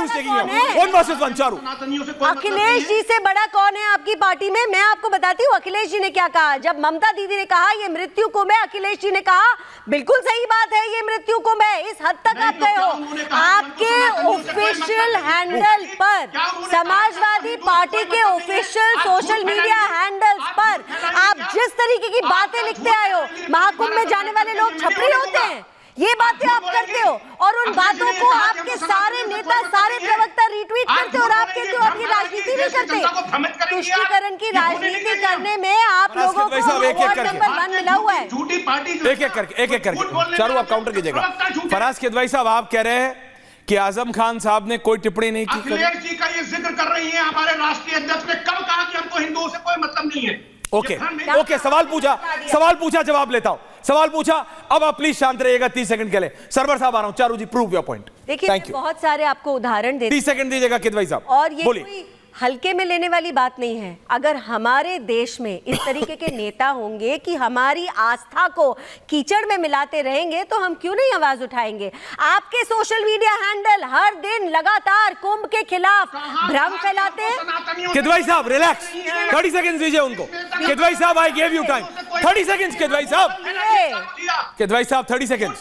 Charu is taking it. One versus one, Charu. Akhilesh ji से बड़ा कौन है आपकी पार्टी में? मैं आपको बताती हूँ अखिलेश जी ने क्या कहा। जब ममता दीदी ने कहा ये मृत्यु कुंभ है, अखिलेश जी ने कहा बिल्कुल सही बात है, ये मृत्यु कुंभ है। इस हद तक आप गए हो। आपके ऑफिशियल हैंडल पर, समाजवादी पार्टी के ऑफिशियल सोशल मीडिया हैंडल्स पर आप जिस तरीके की बातें लिखते आए हो, महाकुंभ में जाने वाले लोग छपरी होते हैं, ये बातें आप करते हो और उन बातों को आपके सारे नेता, सारे प्रवक्ता रीट्वीट करते हो और आप कहते हो आप ये राजनीति नहीं करते। तुष्टीकरण की राजनीति करने में आप लोगों को अवार्ड नंबर 1 मिला हुआ है। एक एक करके चारू आप काउंटर कीजिएगा। फराज किदवई साहब, आप कह रहे हैं कि आजम खान साहब ने कोई टिप्पणी नहीं की। अखिलेश जी का ये जिक्र कर रही है हमारे राष्ट्रीय अध्यक्ष ने कब कहा कि हमको हिंदुओं से कोई मतलब नहीं है। ओके, सवाल पूछा, जवाब लेता हूं। सवाल पूछा, अब आप प्लीज शांत रहिएगा 30 सेकंड के लिए। सरवर साहब आ रहा हूं। चारू जी, प्रूव योर पॉइंट। देखिए, बहुत सारे आपको उदाहरण देते 30 सेकंड दीजिएगा किदवई साहब, और ये कोई हल्के में लेने वाली बात नहीं है। अगर हमारे देश में इस तरीके के नेता होंगे कि हमारी आस्था को कीचड़ में मिलाते रहेंगे तो हम क्यों नहीं आवाज उठाएंगे। आपके सोशल मीडिया हैंडल हर दिन लगातार कुंभ के खिलाफ भ्रम फैलाते हैं। किदवई साहब रिलैक्स, 30 सेकंड दीजिए उनको। किदवई साहब, I give you time 30 second. Kidwai साहब 30 सेकंड।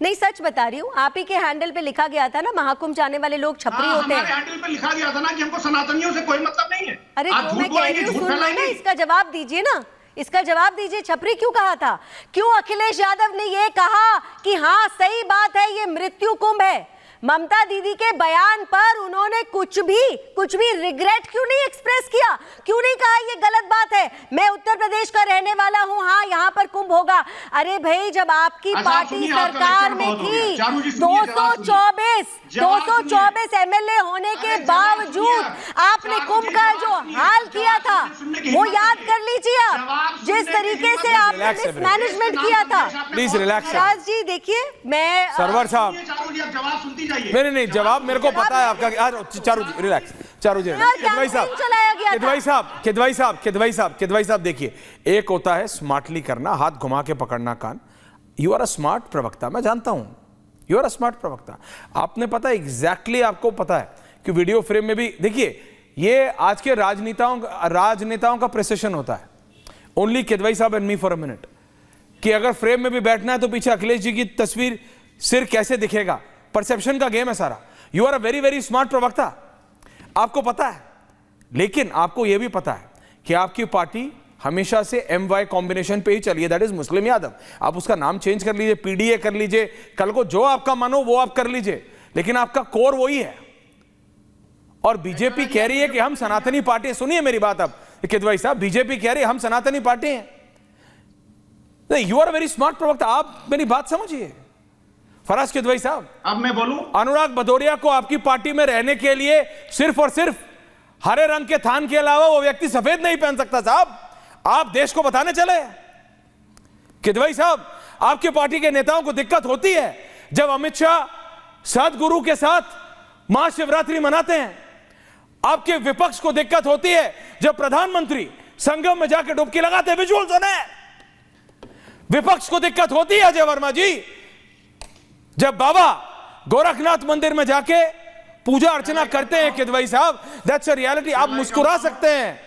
नहीं, सच बता रही हूँ, आप ही के हैंडल पे लिखा गया था ना महाकुंभ जाने वाले लोग छपरी होते हैं। हमारे हैंडल पे लिखा गया था ना कि हमको सनातनियों से कोई मतलब नहीं है। अरे जो मैं कह रही हूँ सुन लो ना, इसका जवाब दीजिए ना, इसका जवाब दीजिए। छपरी क्यों कहा था? क्यों अखिलेश यादव ने ये कहा कि हाँ सही बात है, ये मृत्यु कुंभ है? ममता दीदी के बयान पर उन्होंने कुछ भी रिग्रेट क्यों नहीं एक्सप्रेस किया? क्यों नहीं कहा ये गलत बात है, मैं उत्तर प्रदेश का रहने वाला हूं, हाँ यहाँ पर कुंभ होगा? अरे भाई, जब आपकी पार्टी सरकार में थी, 224 एमएलए होने के बावजूद आपने कुंभ का जो हाल किया था वो याद कर लीजिए आप, जिस तरीके से आपने मिसमैनेजमेंट किया था। Please relax. राज जी देखिए, मैं सरवर साहब जवाब सुनती जाइए। नहीं, जवाब मेरे को पता है आपका। चारू जी रिलैक्स। चारू जी, किदवई साहब देखिए, एक होता है स्मार्टली करना, हाथ घुमा के पकड़ना कान। यू आर अ स्मार्ट प्रवक्ता, मैं जानता हूं, यू आर अ स्मार्ट प्रवक्ता। आपने पता है एग्जैक्टली, आपको पता है कि वीडियो फ्रेम में भी देखिए, ये आज के राजनेताओं का प्रेसिशन होता है। ओनली किदवई साहब and me for a minute, कि अगर फ्रेम में भी बैठना है तो पीछे अखिलेश जी की तस्वीर, सिर कैसे दिखेगा, परसेप्शन का गेम है सारा। You are a very very smart प्रवक्ता, आपको पता है। लेकिन आपको यह भी पता है कि आपकी पार्टी हमेशा से MY कॉम्बिनेशन पे ही चली है, दैट इज मुस्लिम यादव। आप उसका नाम चेंज कर लीजिए, PDA कर लीजिए, कल को जो आपका मानो वो आप कर लीजिए, लेकिन आपका कोर वही है। और बीजेपी कह रही है कि हम सनातनी पार्टी हैं। सुनिए मेरी बात अब किदवई साहब, बीजेपी कह रही है हम सनातनी पार्टी हैं। You are a very smart प्रवक्ता, आप मेरी बात समझिए। फराज किदवई साहब, अब मैं बोलूं, अनुराग भदौरिया को आपकी पार्टी में रहने के लिए सिर्फ और सिर्फ हरे रंग के थान के अलावा वो व्यक्ति सफेद नहीं पहन सकता। साहब, आप देश को बताने चले। किदवई साहब, आपकी पार्टी के नेताओं को दिक्कत होती है जब अमित शाह सदगुरु के साथ महाशिवरात्रि मनाते हैं। आपके विपक्ष को दिक्कत होती है जब प्रधानमंत्री संगम में जाकर डुबकी लगाते हैं। विजुअल सुने। विपक्ष को दिक्कत होती है अजय वर्मा जी जब बाबा गोरखनाथ मंदिर में जाके पूजा अर्चना करते हैं। किदवई साहब, दैट्स अ रियलिटी। आप मुस्कुरा सकते हैं।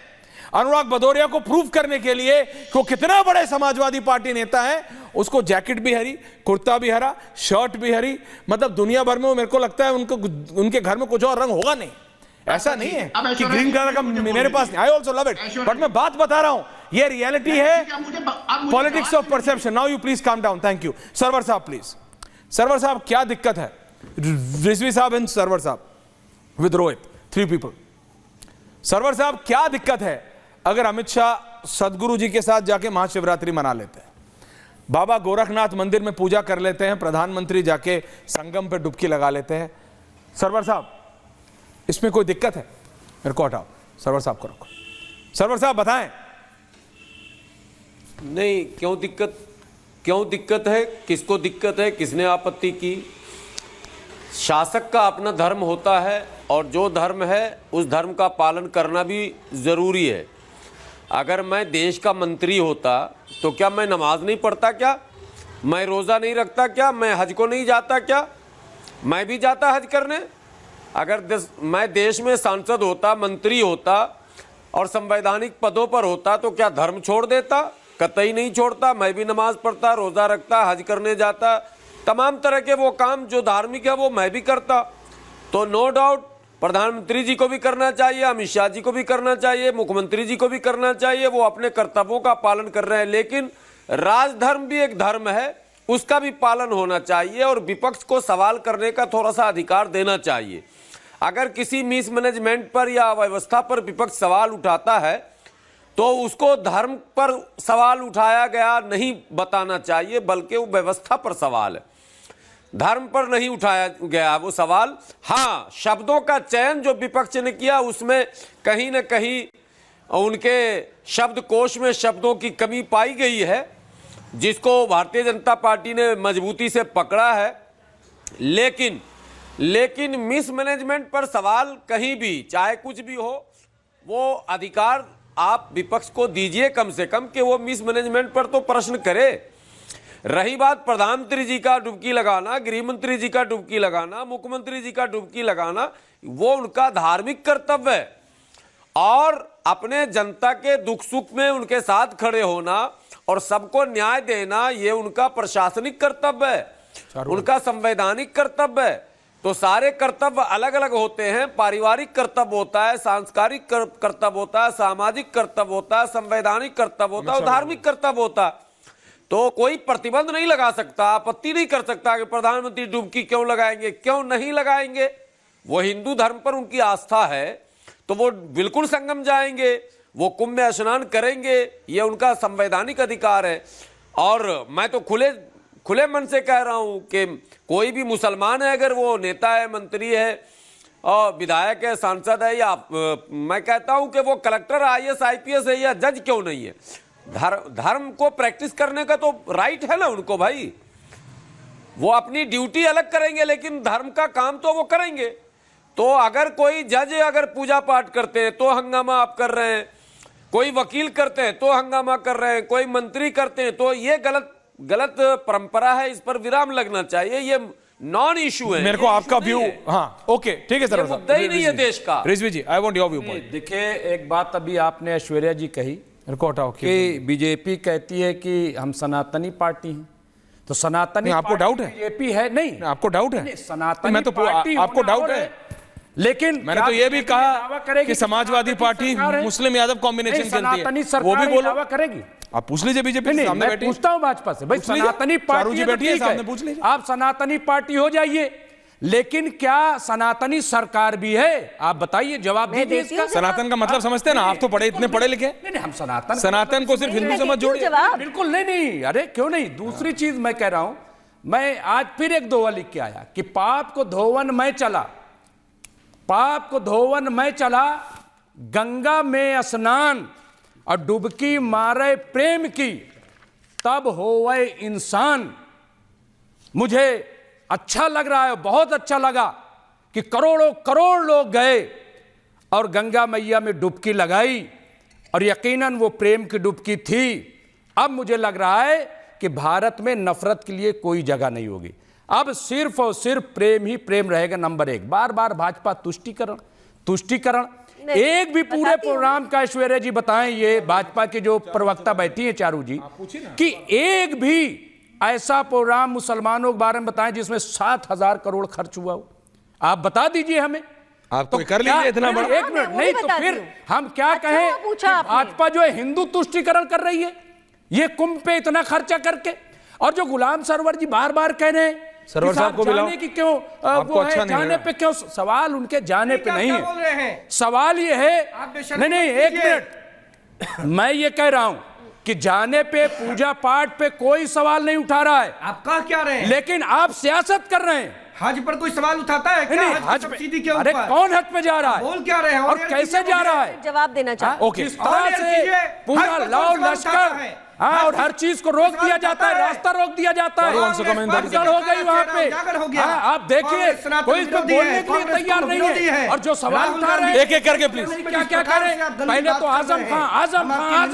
अनुराग भदौरिया को प्रूव करने के लिए कि वो कितना बड़े समाजवादी पार्टी नेता है, उसको जैकेट भी हरी, कुर्ता भी हरा, शर्ट भी हरी, मतलब दुनिया भर में मेरे को लगता है उनके घर में कुछ और रंग होगा नहीं। ऐसा नहीं है कि ग्रीन कलर का मेरे पास नहीं। I also love it, but मैं बात बता रहा हूं, ये रियलिटी है, politics of perception. Now you please calm down. Thank you. Sarwar साहब प्लीज। सरवर साहब, क्या दिक्कत है? रिजवी साहब एंड सरवर साहब विद रोहित, 3 पीपल। सरवर साहब, क्या दिक्कत है अगर अमित शाह सदगुरु जी के साथ जाके महाशिवरात्रि मना लेते हैं, बाबा गोरखनाथ मंदिर में पूजा कर लेते हैं, प्रधानमंत्री जाके संगम पे डुबकी लगा लेते हैं? सरवर साहब, इसमें कोई दिक्कत है? मेरे को हटाओ, सरवर साहब को रखो। सरवर साहब बताएं। नहीं, क्यों दिक्कत है? किसको दिक्कत है? किसने आपत्ति की? शासक का अपना धर्म होता है और जो धर्म है उस धर्म का पालन करना भी ज़रूरी है। अगर मैं देश का मंत्री होता तो क्या मैं नमाज नहीं पढ़ता? क्या मैं रोज़ा नहीं रखता? क्या मैं हज को नहीं जाता? क्या मैं भी जाता हज करने। अगर मैं देश में सांसद होता, मंत्री होता और संवैधानिक पदों पर होता तो क्या धर्म छोड़ देता? कतई नहीं छोड़ता। मैं भी नमाज पढ़ता, रोजा रखता, हज करने जाता, तमाम तरह के वो काम जो धार्मिक है वो मैं भी करता। तो नो डाउट प्रधानमंत्री जी को भी करना चाहिए, अमित शाह जी को भी करना चाहिए, मुख्यमंत्री जी को भी करना चाहिए। वो अपने कर्तव्यों का पालन कर रहे हैं, लेकिन राजधर्म भी एक धर्म है, उसका भी पालन होना चाहिए और विपक्ष को सवाल करने का थोड़ा सा अधिकार देना चाहिए। अगर किसी मिसमैनेजमेंट पर या अव्यवस्था पर विपक्ष सवाल उठाता है तो उसको धर्म पर सवाल उठाया गया नहीं बताना चाहिए, बल्कि वो व्यवस्था पर सवाल है, धर्म पर नहीं उठाया गया वो सवाल। हाँ, शब्दों का चयन जो विपक्ष ने किया उसमें कहीं न कहीं उनके शब्दकोश में शब्दों की कमी पाई गई है, जिसको भारतीय जनता पार्टी ने मजबूती से पकड़ा है। लेकिन मिसमैनेजमेंट पर सवाल कहीं भी चाहे कुछ भी हो, वो अधिकार आप विपक्ष को दीजिए कम से कम कि वो मिसमैनेजमेंट पर तो प्रश्न करे। रही बात प्रधानमंत्री जी का डुबकी लगाना, गृह मंत्री जी का डुबकी लगाना, मुख्यमंत्री जी का डुबकी लगाना, वो उनका धार्मिक कर्तव्य है और अपने जनता के दुख सुख में उनके साथ खड़े होना और सबको न्याय देना ये उनका प्रशासनिक कर्तव्य है, उनका संवैधानिक कर्तव्य है। तो सारे कर्तव्य अलग अलग होते हैं। पारिवारिक कर्तव्य होता है, सांस्कृतिक कर्तव्य होता है, सामाजिक कर्तव्य होता है, संवैधानिक कर्तव्य होता है और धार्मिक कर्तव्य होता है। तो कोई प्रतिबंध नहीं लगा सकता, आपत्ति नहीं कर सकता कि प्रधानमंत्री डुबकी क्यों लगाएंगे, क्यों नहीं लगाएंगे। वो हिंदू धर्म पर उनकी आस्था है तो वो बिल्कुल संगम जाएंगे, वो कुंभ में स्नान करेंगे, ये उनका संवैधानिक अधिकार है। और मैं तो खुले मन से कह रहा हूं कि कोई भी मुसलमान है, अगर वो नेता है, मंत्री है और विधायक है, सांसद है, या मैं कहता हूं कि वो कलेक्टर, IAS IPS है या जज क्यों नहीं है, धर्म को प्रैक्टिस करने का तो राइट है ना उनको भाई। वो अपनी ड्यूटी अलग करेंगे लेकिन धर्म का काम तो वो करेंगे। तो अगर कोई जज अगर पूजा पाठ करते हैं तो हंगामा आप कर रहे हैं, कोई वकील करते हैं तो हंगामा कर रहे हैं, कोई मंत्री करते हैं, तो ये गलत परंपरा है, इस पर विराम लगना चाहिए। ये नॉन इशू है। मेरे को आपका व्यू, हाँ ओके ठीक है सर, मुद्दा ही नहीं है देश का। Rizvi ji, I want your view point. देखिए, एक बात अभी आपने ऐश्वर्या जी कही कि बीजेपी कहती है कि हम सनातनी पार्टी हैं, तो सनातनी आपको डाउट है? बीजेपी है नहीं, आपको डाउट है? सनातनी मैं तो पार्टी आपको डाउट है, लेकिन मैंने तो ये भी कहा कि समाजवादी पार्टी मुस्लिम यादव कॉम्बिनेशन खेलती है, वो भी बोलो, करेगी। आप पूछ लीजिए बीजेपी नहीं, सामने मैं बैठी, पूछता हूं भाजपा से, भाई सनातनी पार्टी बैठी है सामने, पूछ लीजिए। आप सनातनी पार्टी हो जाइए, लेकिन क्या सनातनी सरकार भी है? आप बताइए, जवाब दीजिए इसका। सनातन का मतलब समझते हैं ना आप? तो पढ़े, इतने पढ़े लिखे। नहीं, हम सनातन को सिर्फ हिंदू समझ जोड़िए। बिल्कुल नहीं, अरे क्यों नहीं। दूसरी चीज मैं कह रहा हूं, मैं आज फिर एक दोहा लिख के आया कि पाप को धोवन मैं चला, पाप को धोवन मैं चला, गंगा में स्नान और डुबकी मारे प्रेम की, तब होवे इंसान। मुझे अच्छा लग रहा है, बहुत अच्छा लगा कि करोड़ों करोड़ लोग गए और गंगा मैया में डुबकी लगाई और यकीनन वो प्रेम की डुबकी थी। अब मुझे लग रहा है कि भारत में नफरत के लिए कोई जगह नहीं होगी, अब सिर्फ और सिर्फ प्रेम ही प्रेम रहेगा। नंबर एक, बार बार भाजपा तुष्टीकरण एक भी पूरे प्रोग्राम का ऐश्वर्या जी बताएं, ये भाजपा की जो प्रवक्ता बैठी है चारू जी, कि एक भी ऐसा प्रोग्राम मुसलमानों के बारे में बताएं जिसमें 7,000 करोड़ खर्च हुआ हो। आप बता दीजिए हमें। आप तो कर लीजिए इतना बड़ा। एक मिनट, नहीं तो फिर हम क्या कहें, भाजपा जो है हिंदू तुष्टीकरण कर रही है ये कुंभ पे इतना खर्चा करके। और जो गुलाम सरवर जी बार बार कह रहे हैं सरवर साहब को जाने की क्यों, वो अच्छा है जाने पे क्यों, सवाल उनके जाने पे नहीं है, सवाल ये है, नहीं एक मिनट, मैं ये कह रहा हूं कि जाने पे, पूजा पाठ पे कोई सवाल नहीं उठा रहा है। आप कह क्या रहे हैं? लेकिन आप सियासत कर रहे हैं। हज पर कोई सवाल उठाता है क्या? नहीं, हज सब्सिडी के ऊपर, अरे कौन हज पे जा रहा है, बोल क्या रहे हैं और कैसे जा रहा है? जवाब देना चाहते हैं। ओके, तरह से पूरा लाव लश्कर हाँ, और हर चीज को रोक दिया जाता है, रास्ता रोक दिया जाता है, भगदड़ हो गई वहां पे। हाँ, आप देखिए कोई इसको बोलने के लिए तैयार नहीं है, और जो सवाल उठा रहे हैं एक एक करके प्लीज। क्या क्या करें, पहले तो आजम खान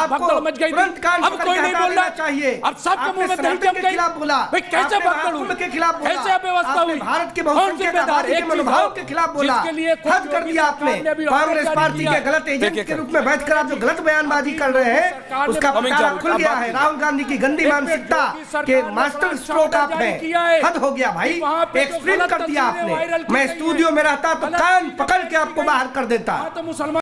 भगदड़ मच गई, अब कोई नहीं बोल रहा चाहिए, अब सबके मुंह में दही जम गई, भाई कैसे भगदड़ हुई, कैसे अव्यवस्था हुई, भारत के कौन जिम्मेदार, एक मनोभाव के खिलाफ बोला, जिसके लिए हद कर दिया आपने। कांग्रेस पार्टी के गलत एजेंट के रूप में बैठकर आप जो गलत बयानबाजी कर रहे हैं उसका पटारा खुल गया है। राहुल गांधी की गंदी मानसिकता के मास्टर स्ट्रोक आपने, हद हो गया भाई, एक्सट्रीम कर दिया आपने। मैं स्टूडियो में रहता तो कान पकड़ के आपको बाहर कर देता। तो मुसलमान